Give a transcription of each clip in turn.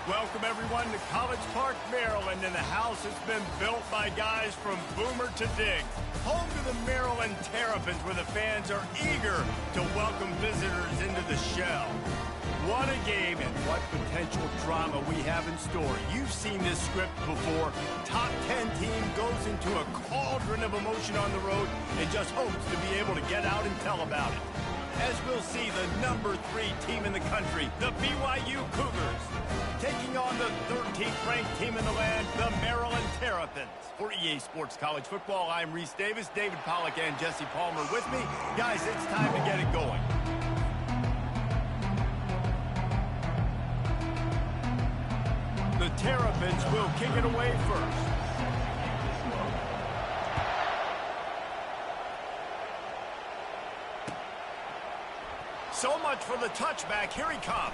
Welcome, everyone, to College Park, Maryland, and the house has been built by guys from Boomer to Diggs. Home to the Maryland Terrapins, where the fans are eager to welcome visitors into the shell. What a game and what potential drama we have in store. You've seen this script before. Top 10 team goes into a cauldron of emotion on the road and just hopes to be able to get out and tell about it. As we'll see the number 3 team in the country, the BYU Cougars, taking on the 13th ranked team in the land, the Maryland Terrapins. For EA Sports College Football, I'm Reese Davis, David Pollack and Jesse Palmer with me. Guys, it's time to get it going. The Terrapins will kick it away first. So much for the touchback. Here he comes.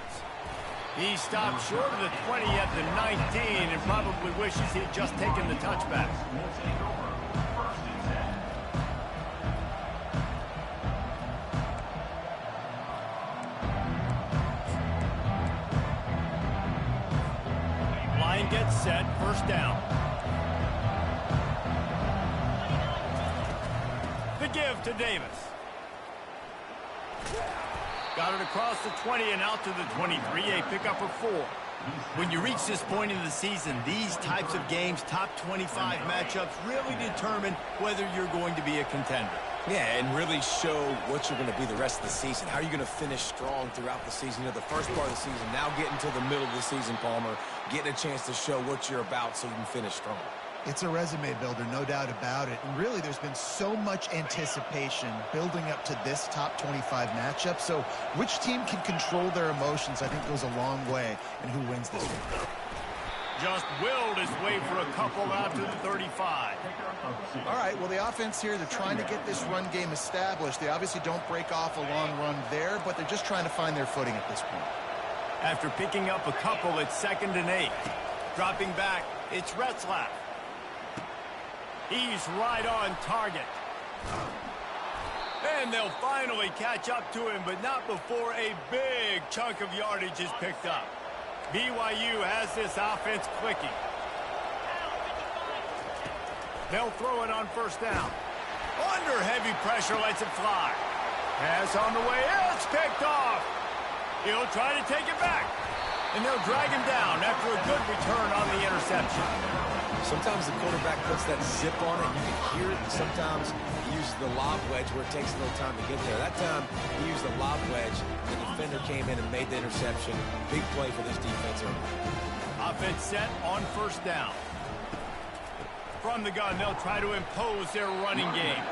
He stopped short of the 20 at the 19 and probably wishes he'd just taken the touchback. Line gets set. First down. The give to Davis. Got it across the 20 and out to the 23, a pickup of 4. When you reach this point in the season, these types of games, top 25 matchups, really determine whether you're going to be a contender. Yeah, and really show what you're going to be the rest of the season. How are you going to finish strong throughout the season? You know, the first part of the season, now getting to the middle of the season, Palmer, getting a chance to show what you're about so you can finish strong. It's a resume builder, no doubt about it. And really, there's been so much anticipation building up to this top 25 matchup. So which team can control their emotions, I think, goes a long way in who wins this one. Just willed his way for a couple out to the 35. All right, well, the offense here, they're trying to get this run game established. They obviously don't break off a long run there, but they're just trying to find their footing at this point. After picking up a couple, it's 2nd and 8. Dropping back, it's Retzlaff. He's right on target. And they'll finally catch up to him, but not before a big chunk of yardage is picked up. BYU has this offense clicking. They'll throw it on first down. Under heavy pressure, lets it fly. Pass on the way, it's picked off. He'll try to take it back. And they'll drag him down after a good return on the interception. Sometimes the quarterback puts that zip on it. You can hear it. Sometimes he uses the lob wedge where it takes a little time to get there. That time, he used the lob wedge. The defender came in and made the interception. Big play for this defense. Offense set on first down. From the gun, they'll try to impose their running game.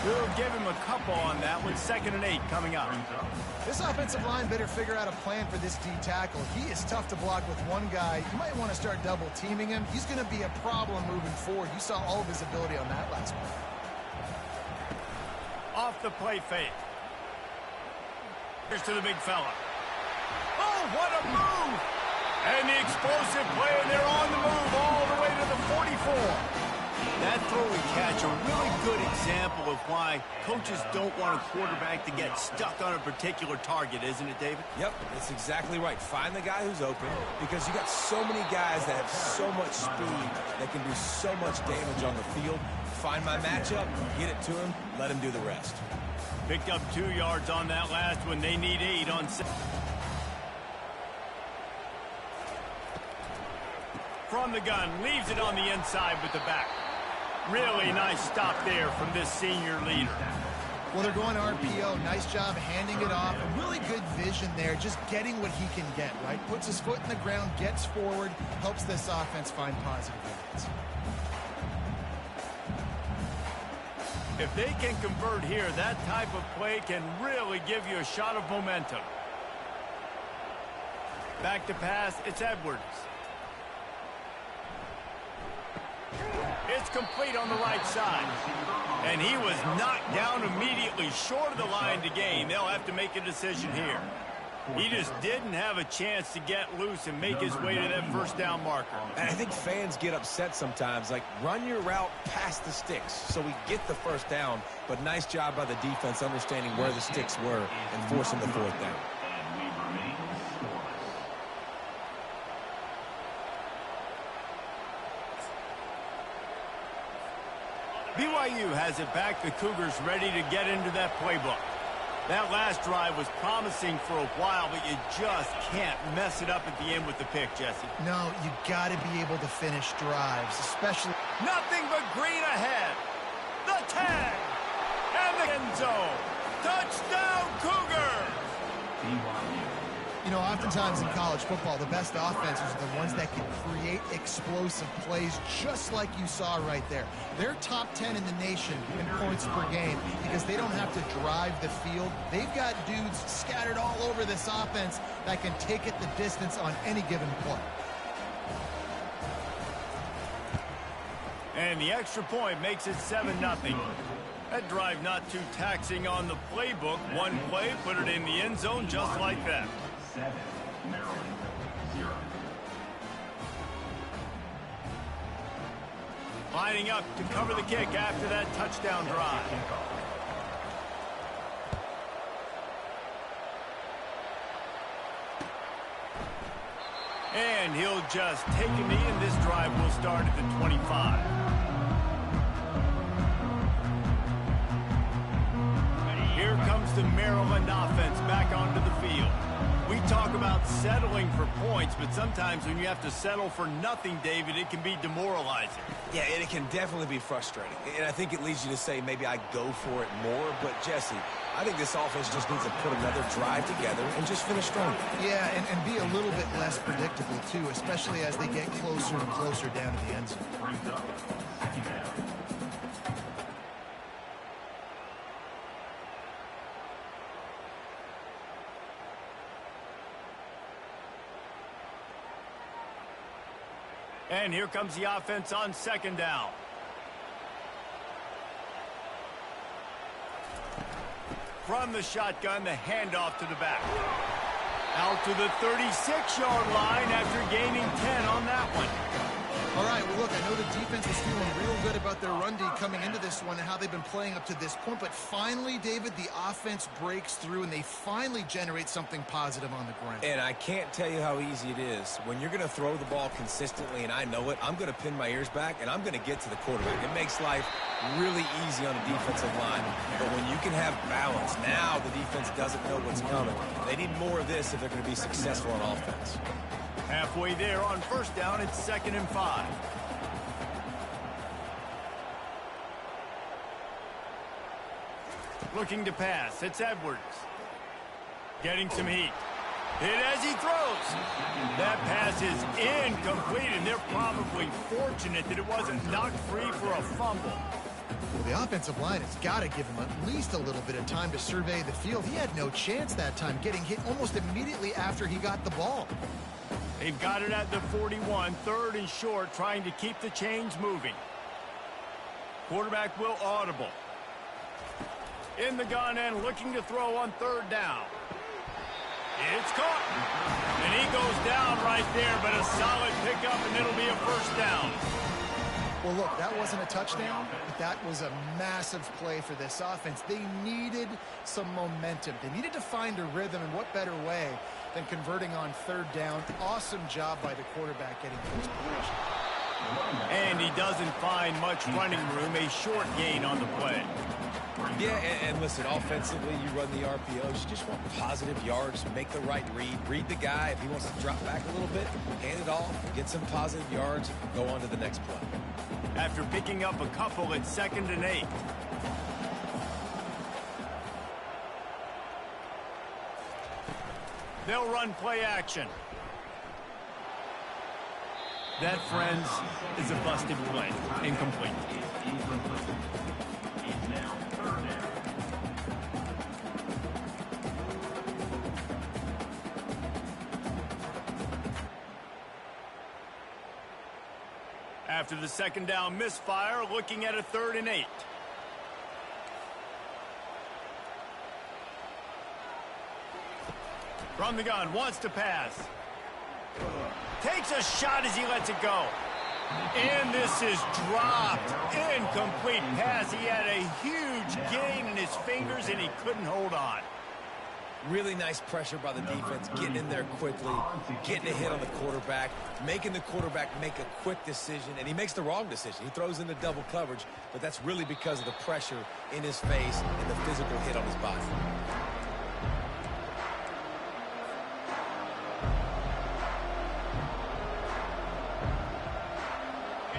We'll give him a couple on that one. 2nd and 8 coming up. This offensive line better figure out a plan for this D tackle. He is tough to block with one guy. You might want to start double teaming him. He's going to be a problem moving forward. You saw all of his ability on that last one. Off the play fake. Here's to the big fella. Oh, what a move! And the explosive play, and they're on the move all the way to the 44. That throw and catch, a really good example of why coaches don't want a quarterback to get stuck on a particular target, isn't it, David? Yep, that's exactly right. Find the guy who's open, because you got so many guys that have so much speed that can do so much damage on the field. Find my matchup, get it to him, let him do the rest. Picked up 2 yards on that last one. They need 8 on 6. From the gun, leaves it on the inside with the back. Really nice stop there from this senior leader. Well, they're going RPO. Nice job handing it off. Really good vision there, just getting what he can get, right? Puts his foot in the ground, gets forward, helps this offense find positive yards. If they can convert here, that type of play can really give you a shot of momentum. Back to pass, it's Edwards. It's complete on the right side. And he was knocked down immediately short of the line to gain. They'll have to make a decision here. He just didn't have a chance to get loose and make his way to that first down marker. And I think fans get upset sometimes. Like, run your route past the sticks so we get the first down. But nice job by the defense understanding where the sticks were and forcing the 4th down. has it back. The Cougars ready to get into that playbook. That last drive was promising for a while, but you just can't mess it up at the end with the pick, Jesse. No, you got to be able to finish drives, especially... Nothing but green ahead. The tag. And the end zone. Touchdown, Cougars! You know, oftentimes in college football, the best offenses are the ones that can create explosive plays just like you saw right there. They're top 10 in the nation in points per game because they don't have to drive the field. They've got dudes scattered all over this offense that can take it the distance on any given play. And the extra point makes it 7-0. That drive not too taxing on the playbook. One play, put it in the end zone just like that. 7, Maryland 0. Lining up to cover the kick after that touchdown drive. And he'll just take a knee, and this drive will start at the 25. Here comes the Maryland offense back onto the field. We talk about settling for points, but sometimes when you have to settle for nothing, David, it can be demoralizing. Yeah, and it can definitely be frustrating. And I think it leads you to say maybe I go for it more. But, Jesse, I think this offense just needs to put another drive together and just finish strong. Yeah, and be a little bit less predictable, too, especially as they get closer and closer down to the end zone. Brings up second down. And here comes the offense on second down. From the shotgun, the handoff to the back. Out to the 36-yard line after gaining 10 on that one. All right, well, look, I know the defense was feeling real good about their run D coming into this one and how they've been playing up to this point, but finally, David, the offense breaks through and they finally generate something positive on the ground. And I can't tell you how easy it is. When you're going to throw the ball consistently, and I know it, I'm going to pin my ears back, and I'm going to get to the quarterback. It makes life really easy on the defensive line. But when you can have balance, now the defense doesn't know what's coming. They need more of this if they're going to be successful on offense. Halfway there on first down, it's 2nd and 5. Looking to pass, it's Edwards. Getting some heat. Hit as he throws. That pass is incomplete, and they're probably fortunate that it wasn't knocked free for a fumble. Well, the offensive line has got to give him at least a little bit of time to survey the field. He had no chance that time, getting hit almost immediately after he got the ball. They've got it at the 41, 3rd and short, trying to keep the chains moving. Quarterback will audible. In the gun and looking to throw on 3rd down. It's caught. And he goes down right there, but a solid pickup, and it'll be a 1st down. Well, look, that wasn't a touchdown, but that was a massive play for this offense. They needed some momentum. They needed to find a rhythm, and what better way than converting on 3rd down. Awesome job by the quarterback getting to his position. And he doesn't find much running room, a short gain on the play. Yeah, and listen, offensively, you run the RPOs. You just want positive yards, make the right read the guy. If he wants to drop back a little bit, hand it off, get some positive yards, go on to the next play. After picking up a couple, it's 2nd and 8. They'll run play action. That, friends, is a busted play. Incomplete. After the 2nd down misfire, looking at a 3rd and 8. From the gun, wants to pass. Takes a shot as he lets it go. And this is dropped. Incomplete pass. He had a huge gain in his fingers, and he couldn't hold on. Really nice pressure by the defense, getting in there quickly, getting a hit on the quarterback, making the quarterback make a quick decision, and he makes the wrong decision. He throws into double coverage, but that's really because of the pressure in his face and the physical hit on his body.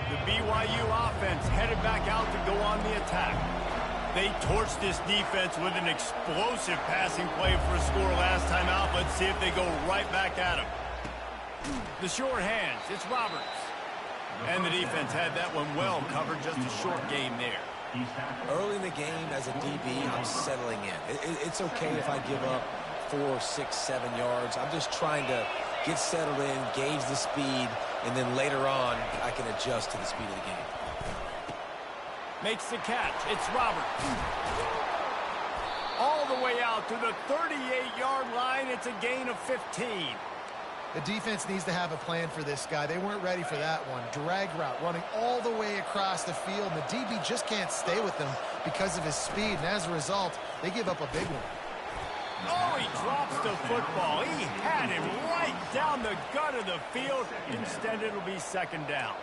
The BYU offense headed back out to go on the attack. They torched this defense with an explosive passing play for a score last time out. Let's see if they go right back at him. The short hands, it's Roberts. And the defense had that one well covered, just a short game there. Early in the game, as a DB, I'm settling in. It's okay if I give up 4, 6, 7 yards. I'm just trying to get settled in, gauge the speed, and then later on, I can adjust to the speed of the game. Makes the catch. It's Roberts. All the way out to the 38-yard line. It's a gain of 15. The defense needs to have a plan for this guy. They weren't ready for that one. Drag route, running all the way across the field. And the DB just can't stay with him because of his speed. And as a result, they give up a big one. Oh, he drops the football. He had him right down the gut of the field. Instead, it'll be second down.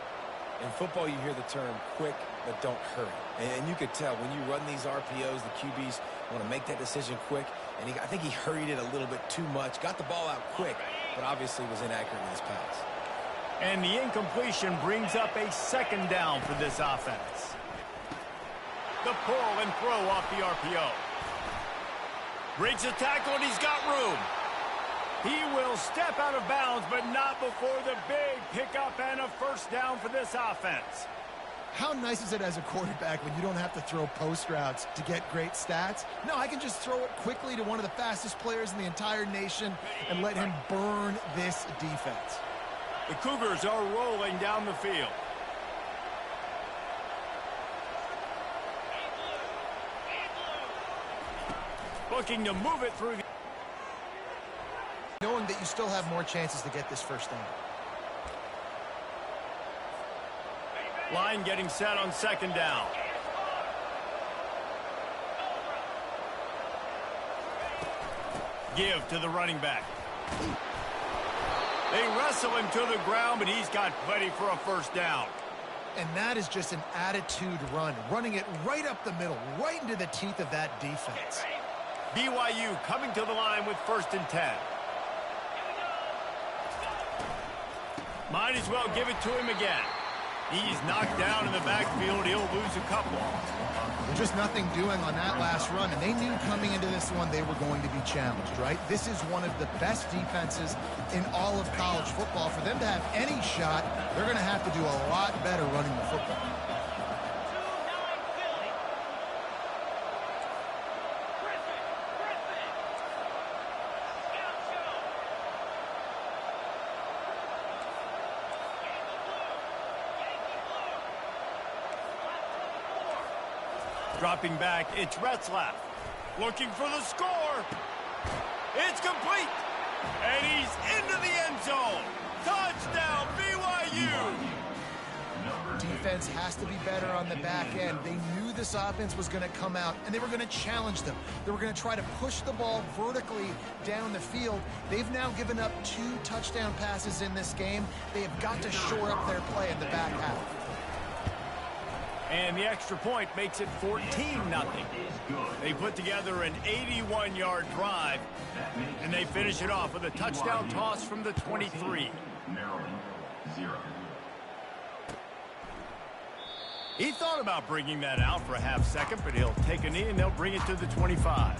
In football, you hear the term quick, but don't hurry. And you could tell when you run these RPOs, the QBs want to make that decision quick. And I think he hurried it a little bit too much. Got the ball out quick, but obviously was inaccurate in his pass. And the incompletion brings up a second down for this offense. The pull and throw off the RPO. Breaks the tackle, and he's got room. He will step out of bounds, but not before the big pickup and a first down for this offense. How nice is it as a quarterback when you don't have to throw post routes to get great stats? No, I can just throw it quickly to one of the fastest players in the entire nation and let him burn this defense. The Cougars are rolling down the field. Looking to move it through the... Knowing that you still have more chances to get this first down. Line getting set on second down. Give to the running back. They wrestle him to the ground, but he's got plenty for a first down. And that is just an attitude run, running it right up the middle, right into the teeth of that defense. BYU coming to the line with 1st and 10. Might as well give it to him again. He's knocked down in the backfield. He'll lose a couple. Just nothing doing on that last run, and they knew coming into this one they were going to be challenged, right? This is one of the best defenses in all of college football. For them to have any shot, they're going to have to do a lot better running the football. Dropping back, it's Retzlaff. Looking for the score. It's complete. And he's into the end zone. Touchdown, BYU. Defense has to be better on the back end. They knew this offense was going to come out, and they were going to challenge them. They were going to try to push the ball vertically down the field. They've now given up 2 touchdown passes in this game. They have got to shore up their play in the back half. And the extra point makes it 14-0. They put together an 81-yard drive, and they finish it off with a touchdown toss from the 23. Maryland, 0. He thought about bringing that out for a half second, but he'll take a knee, and they'll bring it to the 25.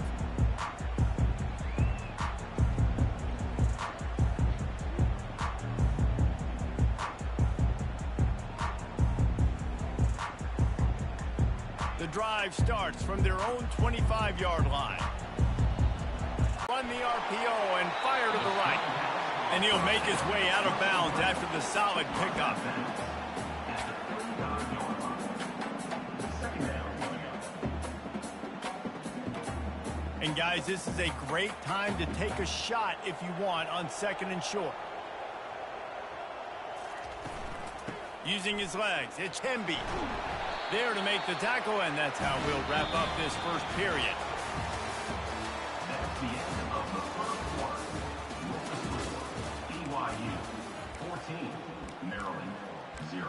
The drive starts from their own 25-yard line. Run the RPO and fire to the right. And he'll make his way out of bounds after the solid pickup. And guys, this is a great time to take a shot if you want on 2nd and short. Using his legs, it's Hemby. There to make the tackle, and that's how we'll wrap up this first period. the end of the first quarter. Your score, BYU 14, Maryland 0.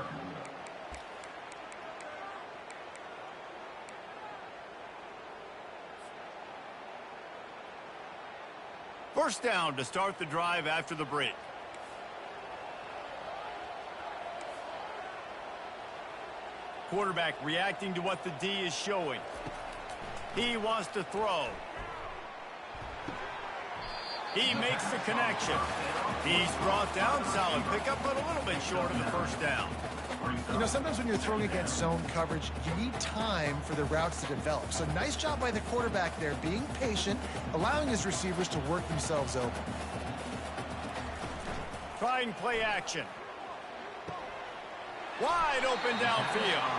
First down to start the drive after the break. Quarterback reacting to what the D is showing. He wants to throw. He makes the connection. He's brought down, solid pickup, but a little bit short of the first down. You know, sometimes when you're throwing against zone coverage, you need time for the routes to develop. So nice job by the quarterback there, being patient, allowing his receivers to work themselves open. Trying play action. Wide open downfield.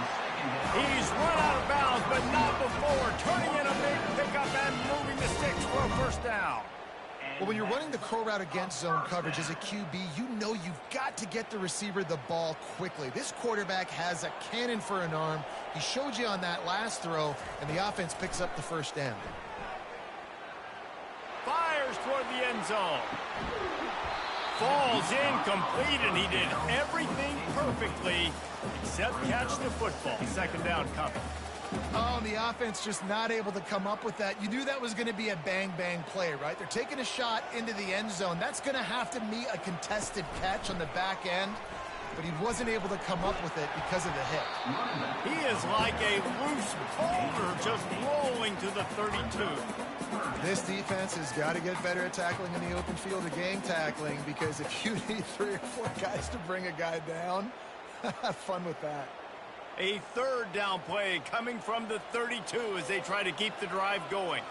He's run out of bounds, but not before turning in a big pickup and moving the sticks for a first down. Well, when you're running the curl route against zone coverage as a QB, you know you've got to get the receiver the ball quickly. This quarterback has a cannon for an arm. He showed you on that last throw, and the offense picks up the first down. Fires toward the end zone. Falls incomplete, and he did everything perfectly except catch the football. Second down coming. Oh, and the offense just not able to come up with that. You knew that was going to be a bang-bang play, right? They're taking a shot into the end zone. That's going to have to be a contested catch on the back end, but he wasn't able to come up with it because of the hit. He is like a loose boulder just rolling to the 32. This defense has got to get better at tackling in the open field of gang tackling, because if you need 3 or 4 guys to bring a guy down, have fun with that. A third down play coming from the 32 as they try to keep the drive going.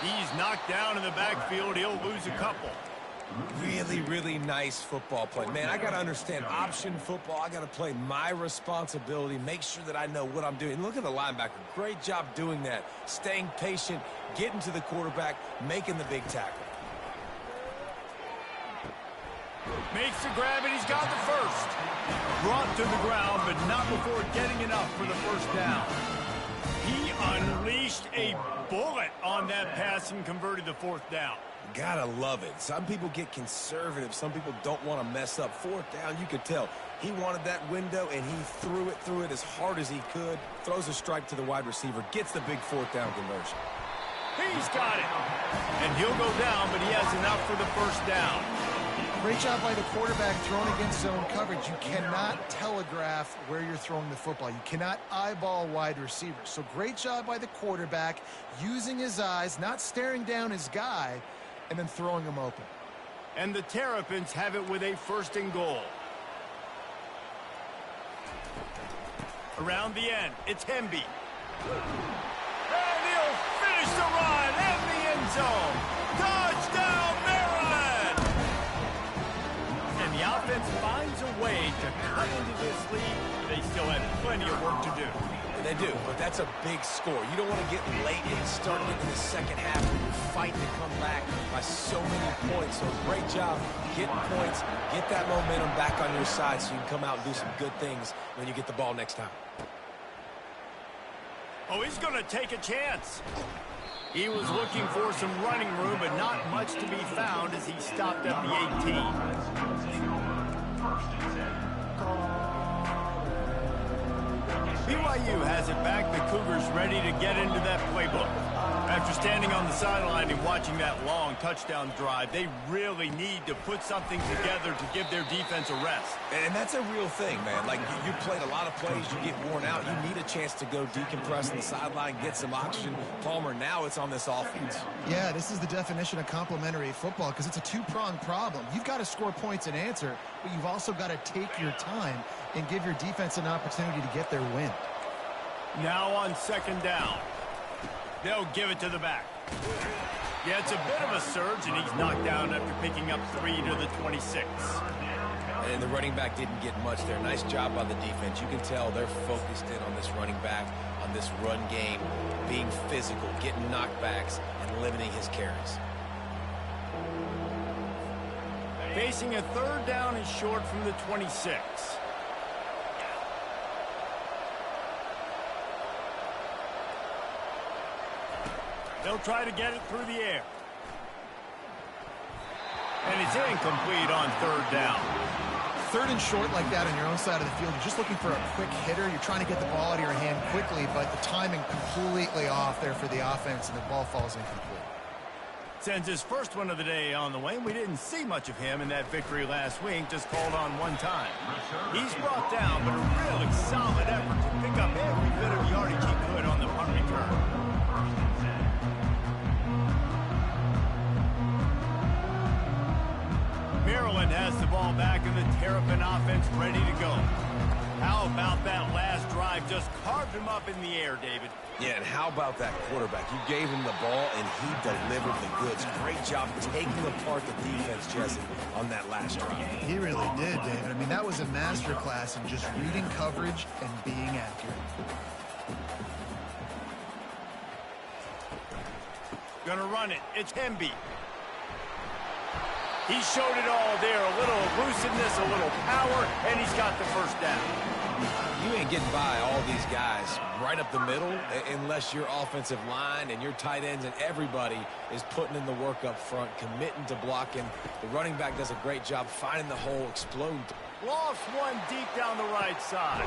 He's knocked down in the backfield. He'll lose a couple. Really, really nice football play. Man, I got to understand option football. I got to play my responsibility, make sure that I know what I'm doing. Look at the linebacker. Great job doing that. Staying patient, getting to the quarterback, making the big tackle. Makes the grab, and he's got the first. Brought to the ground, but not before getting enough for the first down. He unleashed a bullet on that pass and converted the fourth down. Gotta love it. Some people get conservative. Some people don't want to mess up. Fourth down, you could tell. He wanted that window, and he threw it as hard as he could. Throws a strike to the wide receiver. Gets the big fourth down conversion. He's got it. And he'll go down, but he has enough for the first down. Great job by the quarterback throwing against zone coverage. You cannot telegraph where you're throwing the football. You cannot eyeball wide receivers. So great job by the quarterback using his eyes, not staring down his guy, and then throwing him open. And the Terrapins have it with a first and goal. Around the end, it's Hemby. And he'll finish the run in the end zone. Touchdown, Maryland! And the offense finds a way to cut into this lead. They still have plenty of work to do. They do, but that's a big score. You don't want to get late and start in the second half when you're fighting to come back by so many points. So great job getting points, get that momentum back on your side so you can come out and do some good things when you get the ball next time. Oh, he's going to take a chance. He was looking for some running room, but not much to be found as he stopped at the 18. BYU has it back. The Cougars ready to get into that playbook. After standing on the sideline and watching that long touchdown drive, they really need to put something together to give their defense a rest. And that's a real thing, man. Like, you played a lot of plays, you get worn out. You need a chance to go decompress on the sideline, get some oxygen. Palmer, now it's on this offense. Yeah, this is the definition of complementary football, because it's a two-pronged problem. You've got to score points and answer, but you've also got to take your time and give your defense an opportunity to get their win. Now on second down. They'll give it to the back. Yeah, it's a bit of a surge, and he's knocked down after picking up 3 to the 26. And the running back didn't get much there. Nice job by the defense. You can tell they're focused in on this running back, on this run game, being physical, getting knockbacks, and limiting his carries. Facing a third down and short from the 26. They'll try to get it through the air. And it's incomplete on third down. Third and short like that on your own side of the field, you're just looking for a quick hitter. You're trying to get the ball out of your hand quickly, but the timing completely off there for the offense, and the ball falls incomplete. Sends his first one of the day on the way. We didn't see much of him in that victory last week, just called on one time. He's brought down, but a really solid effort to pick up every bit of yardage he could on the punt return. Maryland has the ball back and the Terrapin offense ready to go. How about that last drive? Just carved him up in the air, David. Yeah, and how about that quarterback? You gave him the ball, and he delivered the goods. Great job taking apart the defense, Jesse, on that last drive. He really did, David. I mean, that was a masterclass in just reading coverage and being accurate. Gonna run it. It's Hemby. He showed it all there. A little elusiveness, a little power, and he's got the first down. You ain't getting by all these guys right up the middle unless your offensive line and your tight ends and everybody is putting in the work up front, committing to blocking. The running back does a great job finding the hole, exploding. Lost one deep down the right side.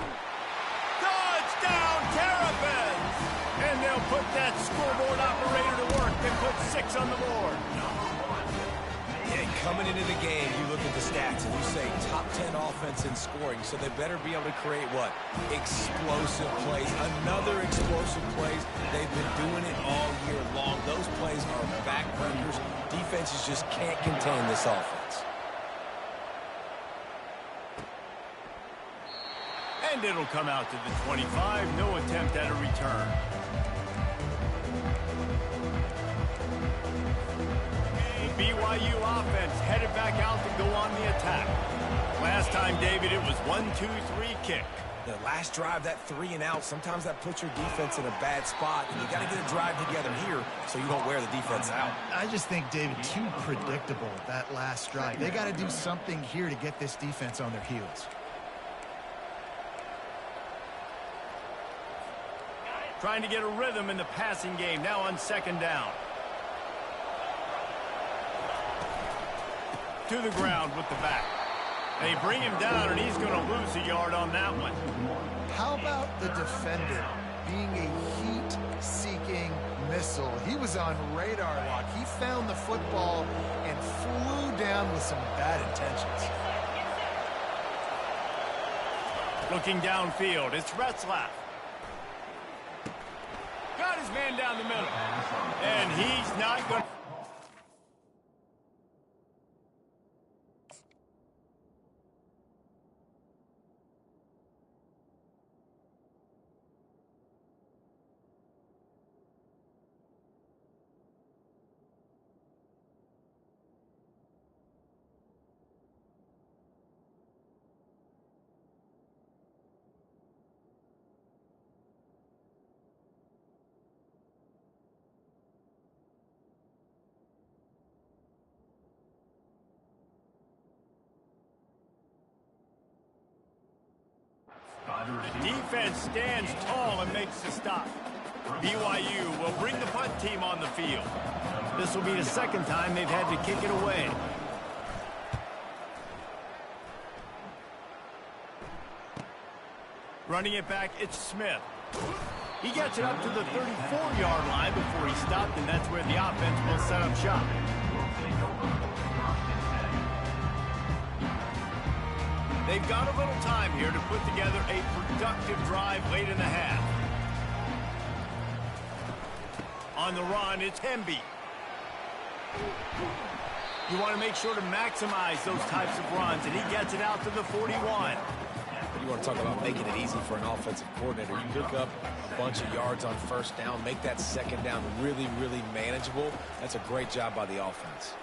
Touchdown, Terrapins! And they'll put that scoreboard operator to work and put 6 on the board. Yeah, coming into the game, you look at the stats and you say top 10 offense in scoring, so they better be able to create what? Explosive plays. Another explosive plays. They've been doing it all year long. Those plays are backbreakers. Defenses just can't contain this offense. And it'll come out to the 25. No attempt at a return. BYU offense headed back out to go on the attack. Last time, David, it was 1-2-3 kick. The last drive, that 3 and out, sometimes that puts your defense in a bad spot, and you got to get a drive together here so you don't wear the defense out. I just think, David, too predictable, that last drive. They got to do something here to get this defense on their heels. Trying to get a rhythm in the passing game, now on second down. To the ground with the back. They bring him down, and he's going to lose a yard on that one. How about the defender being a heat-seeking missile? He was on radar lock. He found the football and flew down with some bad intentions. Looking downfield, it's Retzlaff. Got his man down the middle. And he's not going to... The defense stands tall and makes the stop. BYU will bring the punt team on the field. This will be the second time they've had to kick it away. Running it back, it's Smith. He gets it up to the 34-yard line before he stopped, and that's where the offense will set up shop. They've got a little time here to put together a productive drive late in the half. On the run, it's Hemby. You want to make sure to maximize those types of runs, and he gets it out to the 41. You want to talk about making it easy for an offensive coordinator. You pick up a bunch of yards on first down, make that second down really, really manageable. That's a great job by the offense.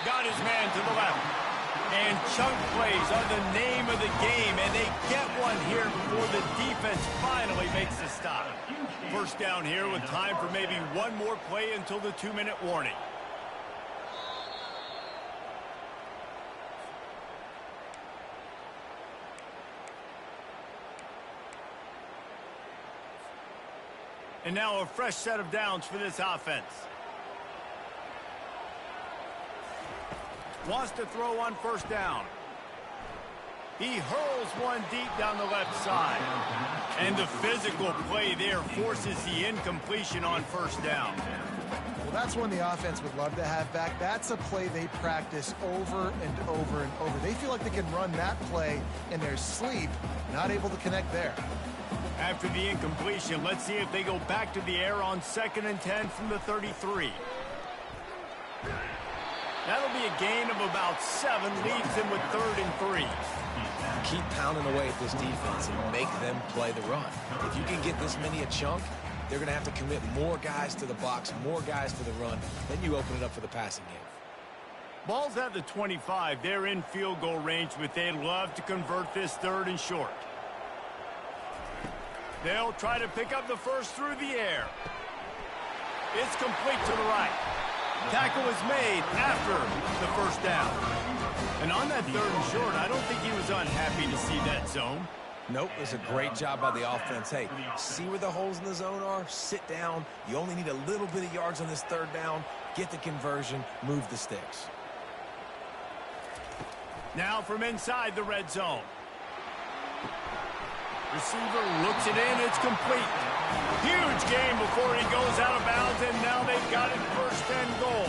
Got his man to the left. And chunk plays are the name of the game, and they get one here before the defense finally makes the stop. First down here with time for maybe one more play until the 2-minute warning. And now a fresh set of downs for this offense. Wants to throw on first down. He hurls one deep down the left side. And the physical play there forces the incompletion on first down. Well, that's one the offense would love to have back. That's a play they practice over and over and over. They feel like they can run that play in their sleep, not able to connect there. After the incompletion, let's see if they go back to the air on 2nd and 10 from the 33. That'll be a gain of about 7, leaves them with 3rd and 3. Keep pounding away at this defense and make them play the run. If you can get this many a chunk, they're going to have to commit more guys to the box, more guys to the run. Then you open it up for the passing game. Ball's at the 25. They're in field goal range, but they'd love to convert this 3rd and short. They'll try to pick up the first through the air. It's complete to the right. Tackle is made after the first down. And on that 3rd and short, I don't think he was unhappy to see that zone. Nope, it was a great job by the offense. Hey, see where the holes in the zone are? Sit down. You only need a little bit of yards on this 3rd down. Get the conversion. Move the sticks. Now from inside the red zone. Receiver looks it in. It's complete. Huge gain before he goes out of bounds, and now they've got it 1st and goal.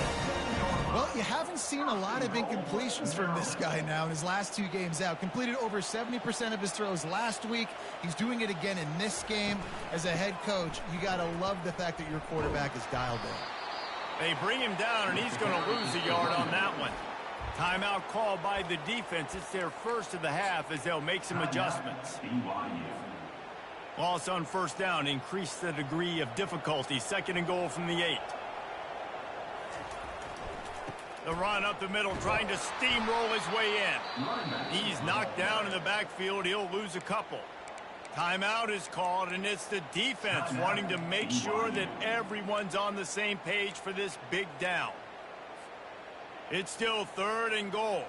Well, you haven't seen a lot of incompletions from this guy now in his last 2 games out. Completed over 70% of his throws last week. He's doing it again in this game. As a head coach, you got to love the fact that your quarterback is dialed in. They bring him down, and he's going to lose a yard on that one. Timeout called by the defense. It's their first of the half as they'll make some adjustments. Loss on first down. Increase the degree of difficulty. 2nd and goal from the 8. The run up the middle, trying to steamroll his way in. He's knocked down in the backfield. He'll lose a couple. Timeout is called, and it's the defense wanting to make sure that everyone's on the same page for this big down. It's still 3rd and goal.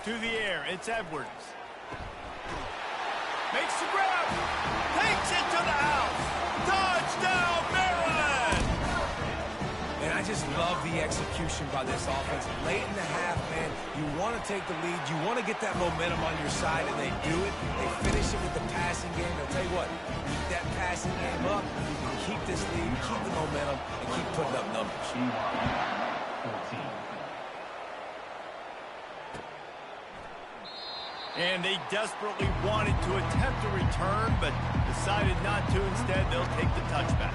To the air, it's Edwards. Makes the grab. Takes it to the house. Touchdown, Maryland! And I just love the execution by this offense. Late in the half, man, you want to take the lead. You want to get that momentum on your side, and they do it. They finish it with the passing game. I'll tell you what, keep that passing game up. You can keep this lead, keep the momentum, and keep putting up numbers. 14. And they desperately wanted to attempt a return, but decided not to. Instead, they'll take the touchback.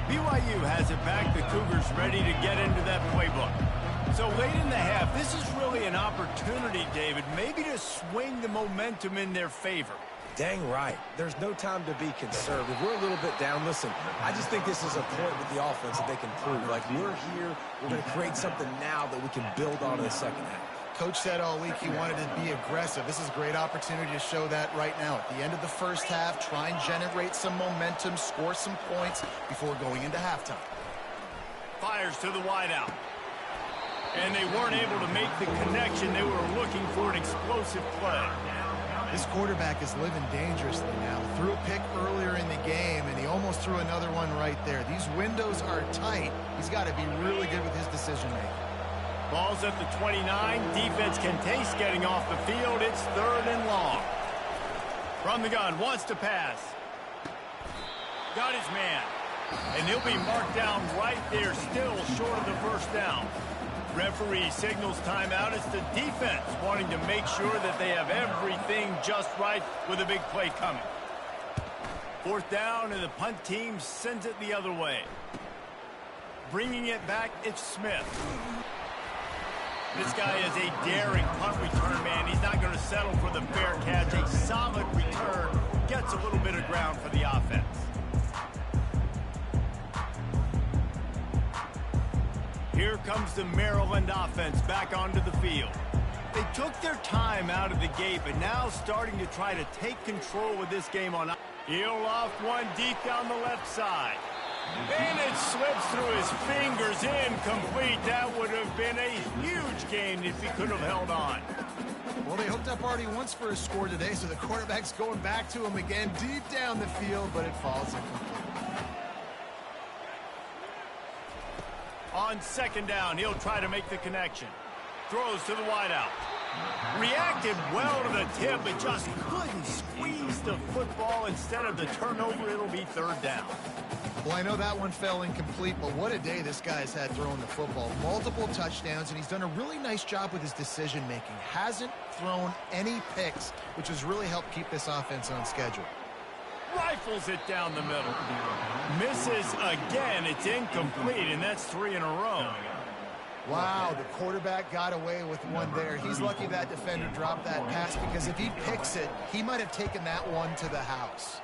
BYU has it back. The Cougars ready to get into that playbook. So late in the half, this is really an opportunity, David, maybe to swing the momentum in their favor. Dang right. There's no time to be conservative. We're a little bit down. Listen, I just think this is a point with the offense that they can prove. Like, we're here. We're going to create something now that we can build on in the second half. Coach said all week he wanted to be aggressive. This is a great opportunity to show that right now. At the end of the first half, try and generate some momentum, score some points before going into halftime. Fires to the wideout. And they weren't able to make the connection. They were looking for an explosive play. This quarterback is living dangerously now. Threw a pick earlier in the game, and he almost threw another one right there. These windows are tight. He's got to be really good with his decision-making. Ball's at the 29. Defense can taste getting off the field. It's 3rd and long. From the gun, wants to pass. Got his man. And he'll be marked down right there, still short of the first down. Referee signals timeout. It's the defense wanting to make sure that they have everything just right with a big play coming. 4th down, and the punt team sends it the other way. Bringing it back, it's Smith. This guy is a daring punt return man. He's not going to settle for the fair catch. A solid return. Gets a little bit of ground for the offense. Here comes the Maryland offense back onto the field. They took their time out of the gate, but now starting to try to take control with this game on. He'll off one deep down the left side. And it slips through his fingers, incomplete. That would have been a huge gain if he could have held on. Well, they hooked up already once for a score today, so the quarterback's going back to him again deep down the field, but it falls incomplete. On second down, he'll try to make the connection. Throws to the wideout. Reacted well to the tip, but just couldn't squeeze the football. Instead of the turnover, it'll be third down. Well, I know that one fell incomplete, but what a day this guy's had throwing the football. Multiple touchdowns, and he's done a really nice job with his decision-making. Hasn't thrown any picks, which has really helped keep this offense on schedule. Rifles it down the middle. Misses again. It's incomplete, and that's 3 in a row. Wow, the quarterback got away with one there. He's lucky that defender dropped that pass, because if he picks it, he might have taken that one to the house.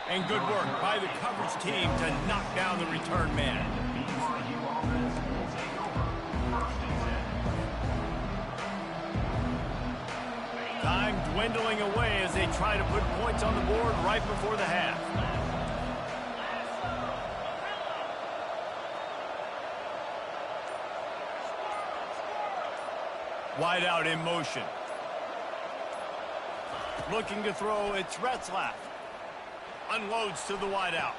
And good work by the coverage team to knock down the return man. Time dwindling away as they try to put points on the board right before the half. Wide out in motion. Looking to throw, it's Retzlaff. Unloads to the wideout.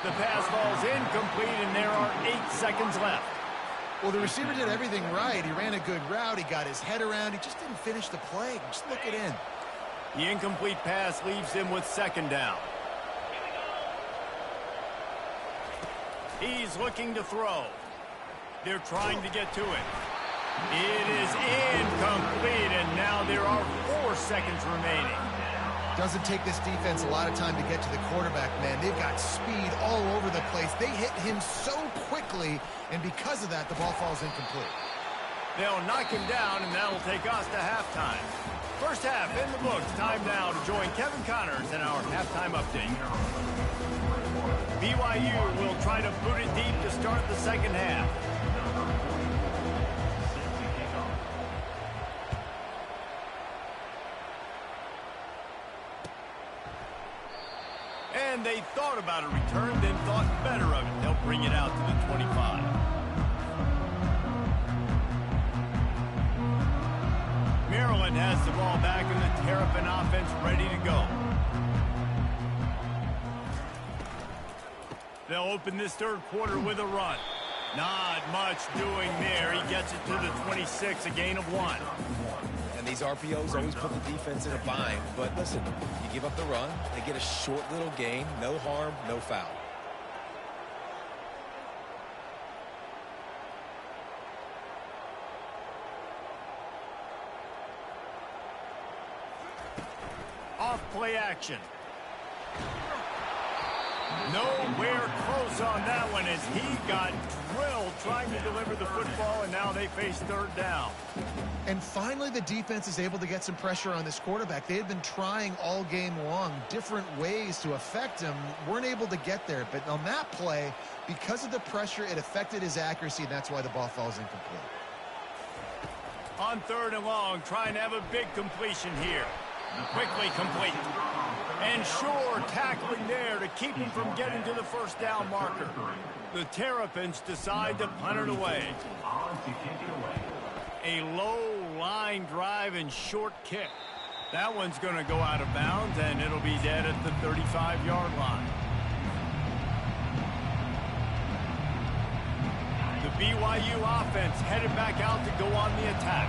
The pass falls incomplete, and there are 8 seconds left. Well, the receiver did everything right. He ran a good route. He got his head around. He just didn't finish the play. Just look it in. The incomplete pass leaves him with second down. He's looking to throw. They're trying to get to it. It is incomplete, and now there are 4 seconds remaining. Doesn't take this defense a lot of time to get to the quarterback, man. They've got speed all over the place. They hit him so quickly, and because of that, the ball falls incomplete. They'll knock him down, and that'll take us to halftime. First half in the books. Time now to join Kevin Connors in our halftime update. BYU will try to boot it deep to start the second half. And they thought about a return, then thought better of it. They'll bring it out to the 25. Maryland has the ball back, and the Terrapin offense ready to go. They'll open this third quarter with a run. Not much doing there. He gets it to the 26, a gain of 1. And these RPOs always put the defense in a bind. But listen, you give up the run, they get a short little gain, no harm, no foul. Off play action. Nowhere close on that one as he got drilled trying to deliver the football, and now they face third down. And finally, the defense is able to get some pressure on this quarterback. They had been trying all game long different ways to affect him. Weren't able to get there. But on that play, because of the pressure, it affected his accuracy, and that's why the ball falls incomplete. On third and long, trying to have a big completion here. Quickly complete. And sure, tackling there to keep him from getting to the first down marker. The Terrapins decide to punt it away. A low line drive and short kick. That one's going to go out of bounds, and it'll be dead at the 35-yard line. The BYU offense headed back out to go on the attack.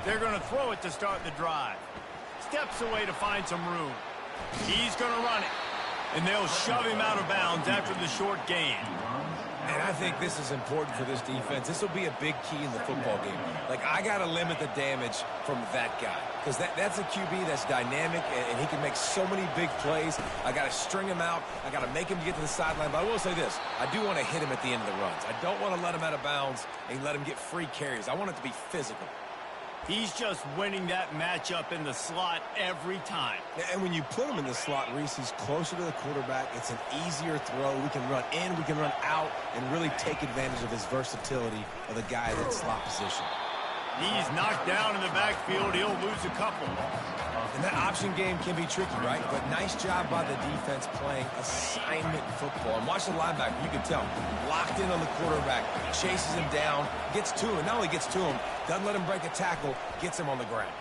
They're going to throw it to start the drive. Steps away to find some room. He's going to run it. And they'll shove him out of bounds after the short gain. And I think this is important for this defense. This will be a big key in the football game. Like, I got to limit the damage from that guy. Because that's a QB that's dynamic, and he can make so many big plays. I got to string him out. I got to make him get to the sideline. But I will say this. I do want to hit him at the end of the runs. I don't want to let him out of bounds and let him get free carries. I want it to be physical. He's just winning that matchup in the slot every time. And when you put him in the slot, Reese, he's closer to the quarterback. It's an easier throw. We can run in, we can run out, and really take advantage of his versatility of the guy in that slot position. He's knocked down in the backfield. He'll lose a couple. And that option game can be tricky, right? But nice job by the defense playing assignment football. And watch the linebacker. You can tell. Locked in on the quarterback. Chases him down. Gets to him. Not only gets to him, doesn't let him break a tackle. Gets him on the ground.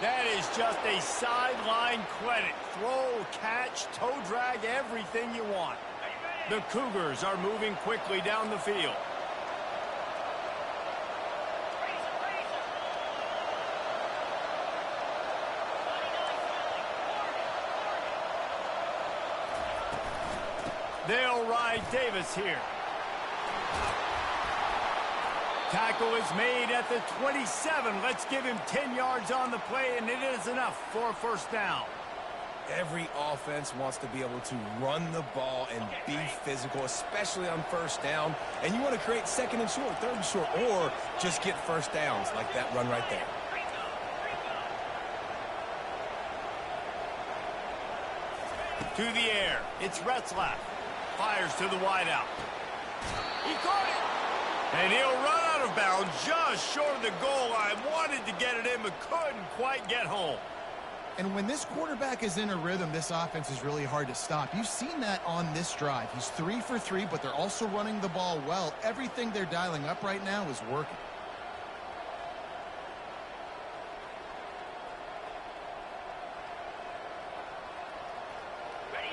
That is just a sideline credit. Throw, catch, toe drag, everything you want. The Cougars are moving quickly down the field. They'll ride Davis here. Tackle is made at the 27. Let's give him 10 yards on the play, and it is enough for a first down. Every offense wants to be able to run the ball and be physical, especially on first down. And you want to create second and short, third and short, or just get first downs like that run right there. To the air. It's Retzlaff. Fires to the wideout. He caught it. And he'll run out of bounds just short of the goal line. Wanted to get it in, but couldn't quite get home. And when this quarterback is in a rhythm, this offense is really hard to stop. You've seen that on this drive. He's 3 for 3, but they're also running the ball well. Everything they're dialing up right now is working.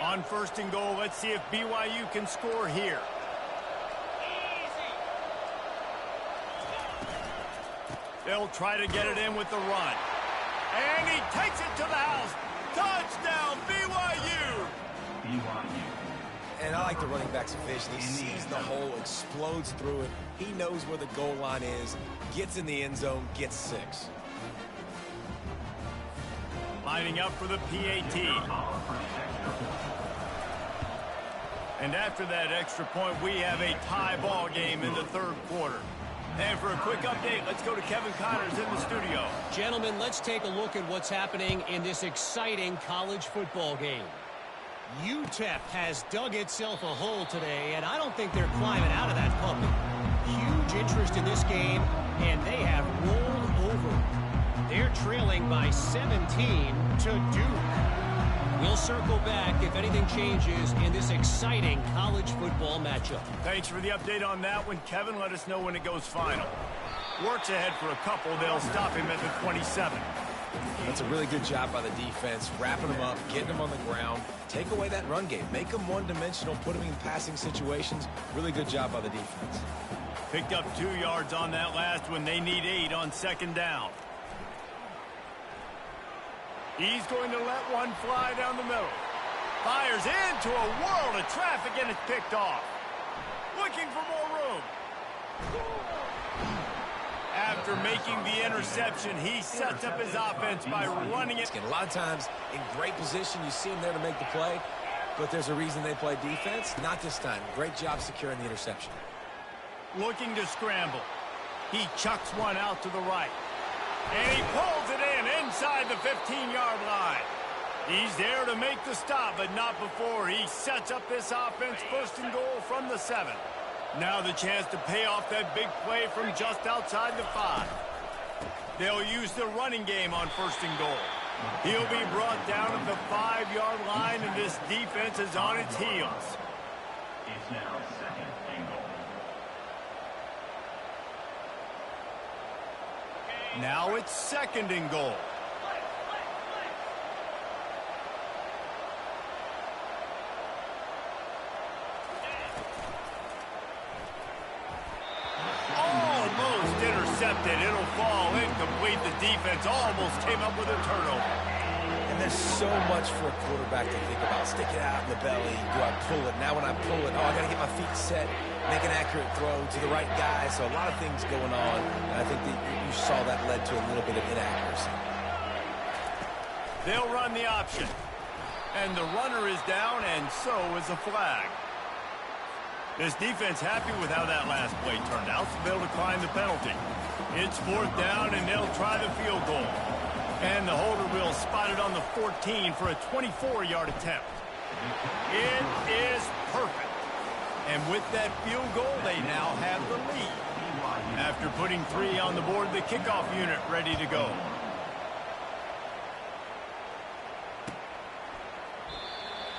On first and goal, let's see if BYU can score here. They'll try to get it in with the run. And he takes it to the house. Touchdown, BYU! BYU. And I like the running back's vision. He sees the hole, explodes through it. He knows where the goal line is, gets in the end zone, gets 6. Lining up for the PAT. And after that extra point, we have a tie ball game in the third quarter. And for a quick update, let's go to Kevin Connors in the studio. Gentlemen, let's take a look at what's happening in this exciting college football game. UTEP has dug itself a hole today, and I don't think they're climbing out of that puppy. Huge interest in this game, and they have rolled over. They're trailing by 17 to Duke. We'll circle back if anything changes in this exciting college football matchup. Thanks for the update on that one, Kevin. Let us know when it goes final. Works ahead for a couple. They'll stop him at the 27. That's a really good job by the defense, wrapping them up, getting them on the ground. Take away that run game. Make them one-dimensional, put them in passing situations. Really good job by the defense. Picked up 2 yards on that last one. They need 8 on second down. He's going to let one fly down the middle. Fires into a world of traffic, and it's picked off. Looking for more room. After making the interception, he sets up his offense by running it. A lot of times, in great position, you see him there to make the play, but there's a reason they play defense. Not this time. Great job securing the interception. Looking to scramble. He chucks one out to the right. And he pulls it in inside the 15-yard line. He's there to make the stop, but not before he sets up this offense first and goal from the 7. Now the chance to pay off that big play from just outside the 5. They'll use the running game on first and goal. He'll be brought down at the 5-yard line, and this defense is on its heels. It's now second and goal. Now it's second and goal. Almost intercepted. It'll fall incomplete. The defense almost came up with a turnover. And there's so much for a quarterback to think about. Stick it out in the belly. Do I pull it? Now when I pull it, I got to get my feet set, make an accurate throw to the right guy. So a lot of things going on. And I think that you saw that led to a little bit of inaccuracy. They'll run the option. And the runner is down, and so is a flag. This defense happy with how that last play turned out, so they'll decline the penalty. It's fourth down, and they'll try the field goal. And the holder will spot it on the 14 for a 24-yard attempt. It is perfect. And with that field goal, they now have the lead. After putting 3 on the board, the kickoff unit ready to go.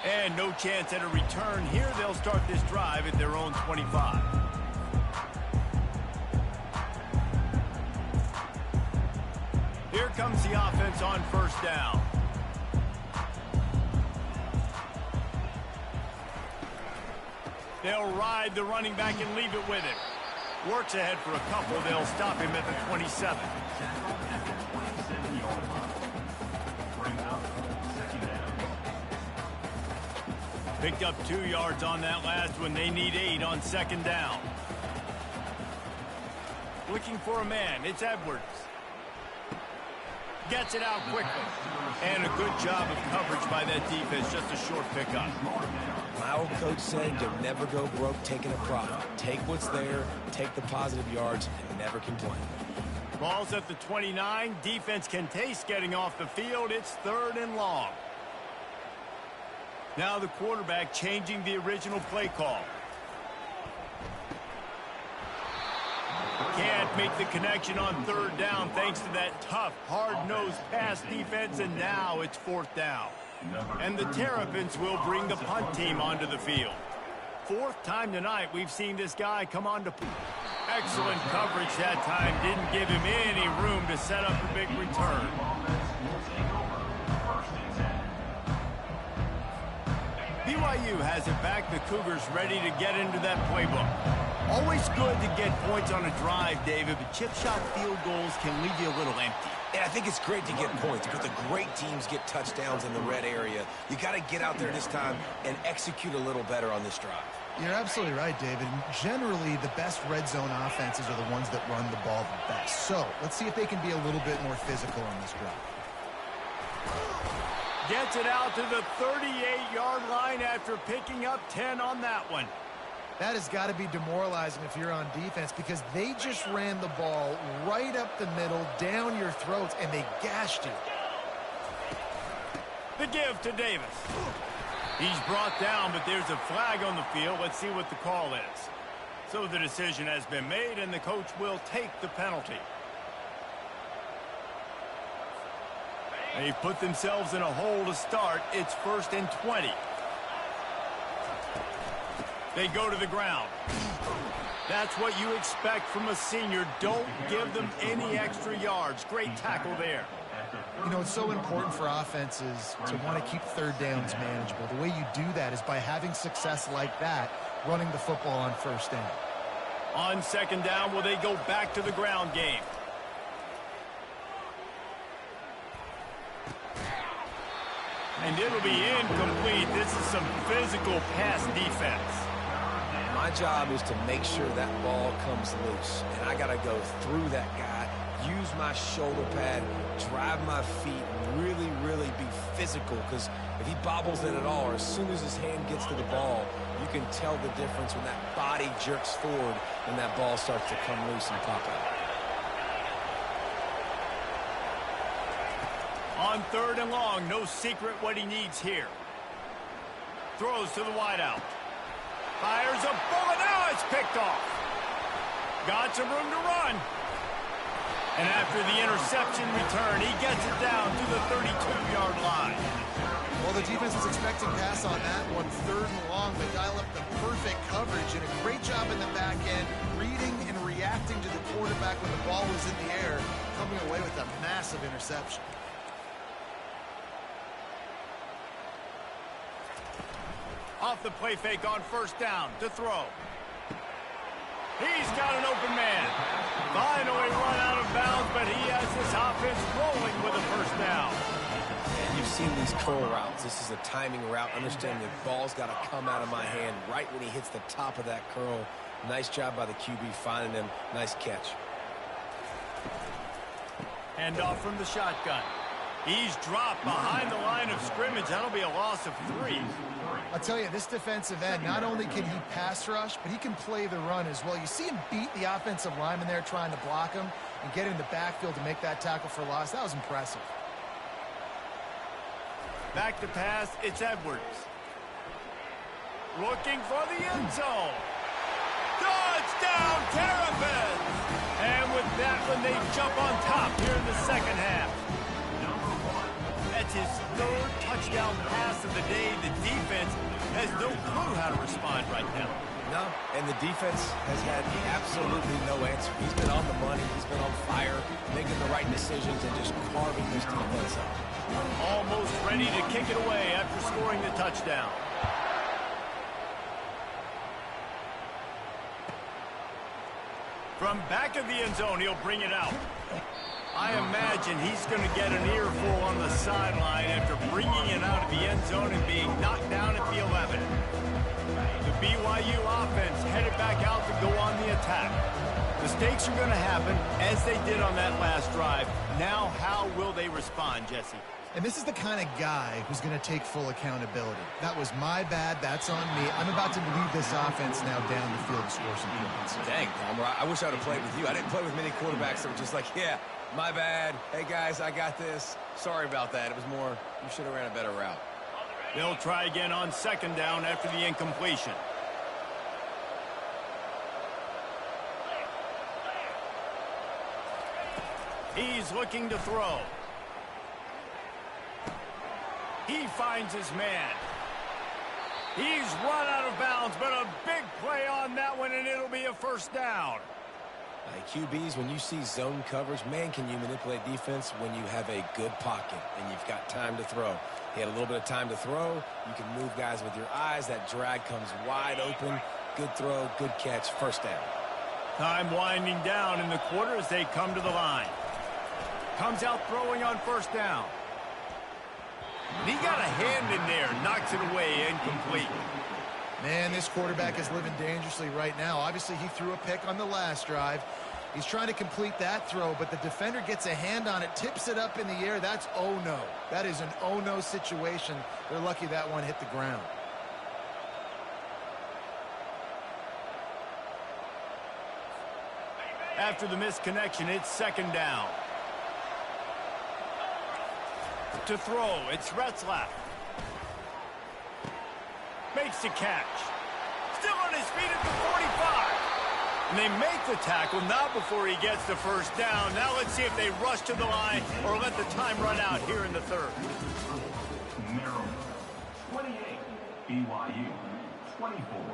And no chance at a return here. They'll start this drive at their own 25. Here comes the offense on first down. They'll ride the running back and leave it with him. Works ahead for a couple. They'll stop him at the 27. Picked up 2 yards on that last one. They need 8 on second down. Looking for a man. It's Edwards. Gets it out quickly. And a good job of coverage by that defense. Just a short pickup. My old coach said you'll never go broke taking a profit. Take what's there, take the positive yards, and never complain. Ball's at the 29. Defense can taste getting off the field. It's 3rd and long. Now the quarterback changing the original play call. Can't make the connection on 3rd down thanks to that tough, hard-nosed pass defense, and now it's 4th down. And the Terrapins will bring the punt team onto the field. 4th time tonight we've seen this guy come on to... Excellent coverage that time. Didn't give him any room to set up a big return. BYU has it back. The Cougars ready to get into that playbook. Always good to get points on a drive, David, but chip shot field goals can leave you a little empty. Yeah, I think it's great to get points, but the great teams get touchdowns in the red area. You got to get out there this time and execute a little better on this drive. You're absolutely right, David. Generally, the best red zone offenses are the ones that run the ball the best. So let's see if they can be a little bit more physical on this drive. Gets it out to the 38-yard line after picking up 10 on that one. That has got to be demoralizing if you're on defense because they just ran the ball right up the middle, down your throats, and they gashed you. The give to Davis. He's brought down, but there's a flag on the field. Let's see what the call is. So the decision has been made, and the coach will take the penalty. They've put themselves in a hole to start. It's 1st and 20. They go to the ground. That's what you expect from a senior. Don't give them any extra yards. Great tackle there. You know, it's so important for offenses to want to keep 3rd downs manageable. The way you do that is by having success like that, running the football on 1st down. On 2nd down, will they go back to the ground game? And it'll be incomplete. This is some physical pass defense. My job is to make sure that ball comes loose. And I got to go through that guy, use my shoulder pad, drive my feet, really, really be physical. Because if he bobbles it at all, or as soon as his hand gets to the ball, you can tell the difference when that body jerks forward and that ball starts to come loose and pop out. On 3rd and long, no secret what he needs here. Throws to the wideout. Fires a bullet. Now it's picked off. Got some room to run. And after the interception return, he gets it down to the 32-yard line. Well, the defense was expecting pass on that one. 3rd and long, they dial up the perfect coverage and a great job in the back end, reading and reacting to the quarterback when the ball was in the air, coming away with a massive interception. Off the play fake on 1st down to throw. He's got an open man. Finally run out of bounds, but he has this offense rolling with a 1st down. And you've seen these curl routes. This is a timing route. Understanding the ball's got to come out of my hand right when he hits the top of that curl. Nice job by the QB finding him. Nice catch. Hand off from the shotgun. He's dropped behind the line of scrimmage. That'll be a loss of 3. I'll tell you, this defensive end, not only can he pass rush, but he can play the run as well. You see him beat the offensive lineman there trying to block him and get in the backfield to make that tackle for loss. That was impressive. Back to pass, it's Edwards. Looking for the end zone. Touchdown, Terrapins! hoping they jump on top here in the second half. That's his third touchdown pass of the day. The defense has no clue how to respond right now. No, and the defense has had absolutely no answer. He's been on the money. He's been on fire, making the right decisions and just carving this defense up. Almost ready to kick it away after scoring the touchdown. From back of the end zone, he'll bring it out. I imagine he's going to get an earful on the sideline after bringing it out of the end zone and being knocked down at the 11. The BYU offense headed back out to go on the attack. Mistakes are going to happen, as they did on that last drive. Now, how will they respond, Jesse? And this is the kind of guy who's going to take full accountability. That was my bad. That's on me. I'm about to lead this offense now down the field to score some points. Dang, Palmer, I wish I would have played with you. I didn't play with many quarterbacks that were just like, yeah, my bad. Hey, guys, I got this. Sorry about that. It was more, you should have ran a better route. They'll try again on second down after the incompletion. He's looking to throw. He finds his man. He's run out of bounds, but a big play on that one, and it'll be a first down. QBs, when you see zone coverage, man, can you manipulate defense when you have a good pocket and you've got time to throw. He had a little bit of time to throw. You can move guys with your eyes. That drag comes wide open. Good throw, good catch, first down. Time winding down in the quarter as they come to the line. Comes out throwing on first down. He got a hand in there, knocks it away, incomplete. Man, this quarterback is living dangerously right now. Obviously, he threw a pick on the last drive. He's trying to complete that throw, but the defender gets a hand on it, tips it up in the air. That's oh-no. That is an oh-no situation. They're lucky that one hit the ground. After the misconnection, it's second down. To throw, it's Retzlaff. Makes the catch. Still on his feet at the 45. And they make the tackle, not before he gets the first down. Now let's see if they rush to the line or let the time run out here in the third. Maryland, 28. BYU, 24.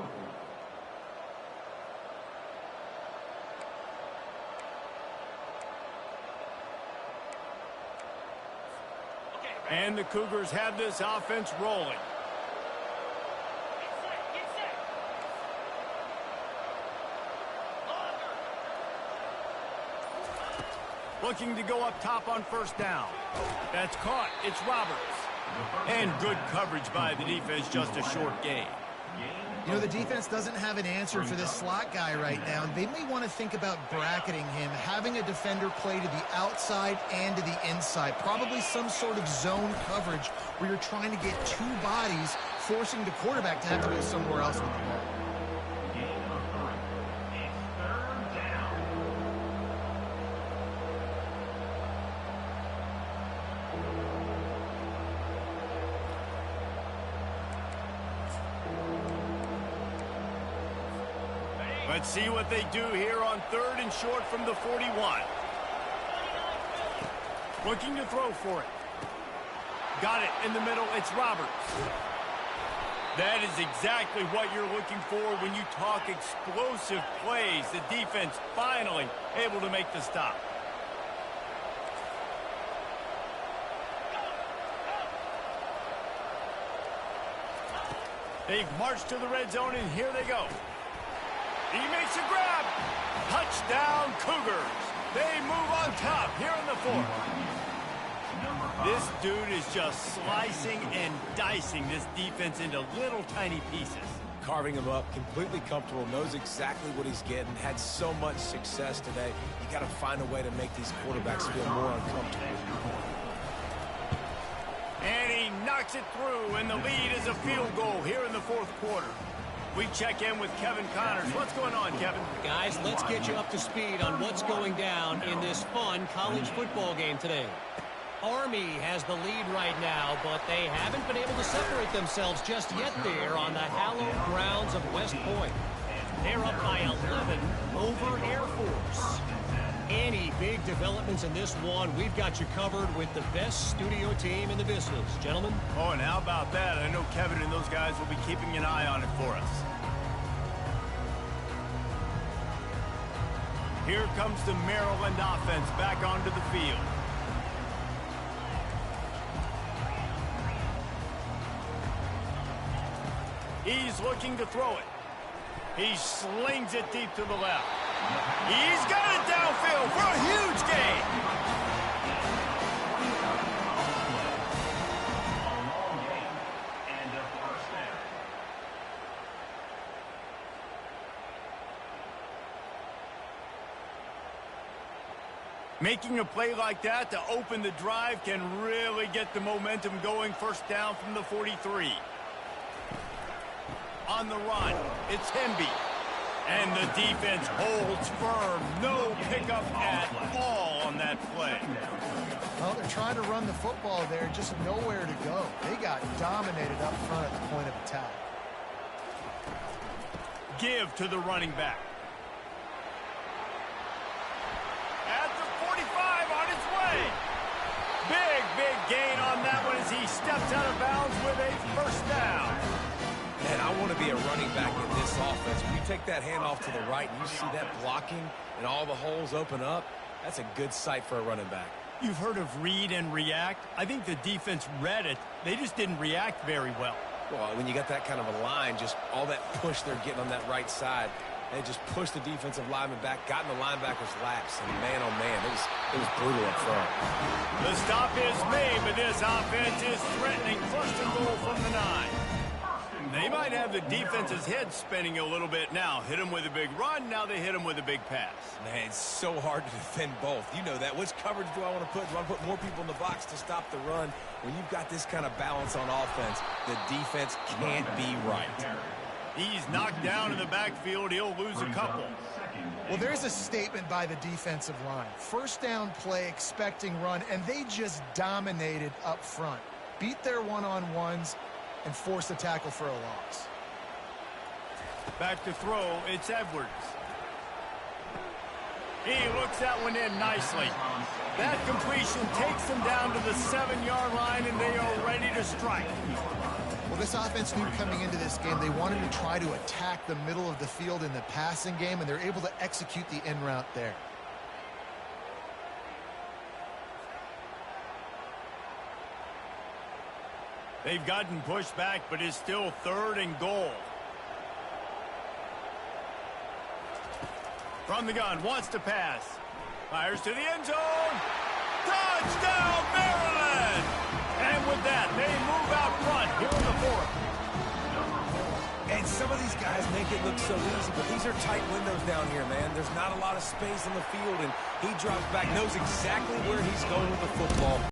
And the Cougars have this offense rolling. Looking to go up top on first down. That's caught. It's Roberts. And good coverage by the defense, just a short gain. You know, the defense doesn't have an answer for this slot guy right now. They may want to think about bracketing him, having a defender play to the outside and to the inside. Probably some sort of zone coverage where you're trying to get two bodies, forcing the quarterback to have to go somewhere else with the ball. Let's see what they do here on third and short from the 41. Looking to throw for it. Got it in the middle. It's Roberts. That is exactly what you're looking for when you talk explosive plays. The defense finally able to make the stop. They've marched to the red zone, and here they go. He makes a grab. Touchdown, Cougars. They move on top here in the fourth. This dude is just slicing and dicing this defense into little tiny pieces. Carving him up, completely comfortable, knows exactly what he's getting, had so much success today. You got to find a way to make these quarterbacks feel more uncomfortable. And he knocks it through, and the lead is a field goal here in the fourth quarter. We check in with Kevin Connors. What's going on, Kevin? Guys, let's get you up to speed on what's going down in this fun college football game today. Army has the lead right now, but they haven't been able to separate themselves just yet there on the hallowed grounds of West Point. They're up by 11 over Air Force. any big developments in this one, we've got you covered with the best studio team in the business. Gentlemen? Oh, and how about that? I know Kevin and those guys will be keeping an eye on it for us. Here comes the Maryland offense back onto the field. He's looking to throw it. He slings it deep to the left. He's got it downfield for a huge gain. A long gain and a first down. Making a play like that to open the drive can really get the momentum going. First down from the 43. On the run, it's Hemby. And the defense holds firm. No pickup at all on that play. Well, they're trying to run the football there, just nowhere to go. They got dominated up front at the point of attack. Give to the running back. At the 45 on his way. Big gain on that one as he steps out of bounds with a first down. Man, I want to be a running back in this offense. When you take that handoff to the right and you see that blocking and all the holes open up, that's a good sight for a running back. You've heard of read and react. I think the defense read it. They just didn't react very well. Well, when you got that kind of a line, just all that push they're getting on that right side, they just pushed the defensive lineman back, got in the linebacker's laps, and man, oh man, it was brutal up front. The stop is made, but this offense is threatening. First and goal from the 9. They might have the defense's head spinning a little bit now. Hit him with a big run, now they hit him with a big pass. Man, it's so hard to defend both. You know that. Which coverage do I want to put? Do I want to put more people in the box to stop the run? When you've got this kind of balance on offense, the defense can't be right. He's knocked down in the backfield. He'll lose a couple. Well, there's a statement by the defensive line. First down play, expecting run, and they just dominated up front. Beat their one-on-ones and force the tackle for a loss. Back to throw, it's Edwards. He looks that one in nicely. That completion takes them down to the 7-yard line, and they are ready to strike. Well, this offense knew coming into this game they wanted to try to attack the middle of the field in the passing game, and they're able to execute the in route there. They've gotten pushed back, but it's still 3rd and goal. From the gun, wants to pass. Fires to the end zone. Touchdown, Maryland! And with that, they move out front here in the 4th. And some of these guys make it look so easy, but these are tight windows down here, man. There's not a lot of space on the field, and he drops back, knows exactly where he's going with the football.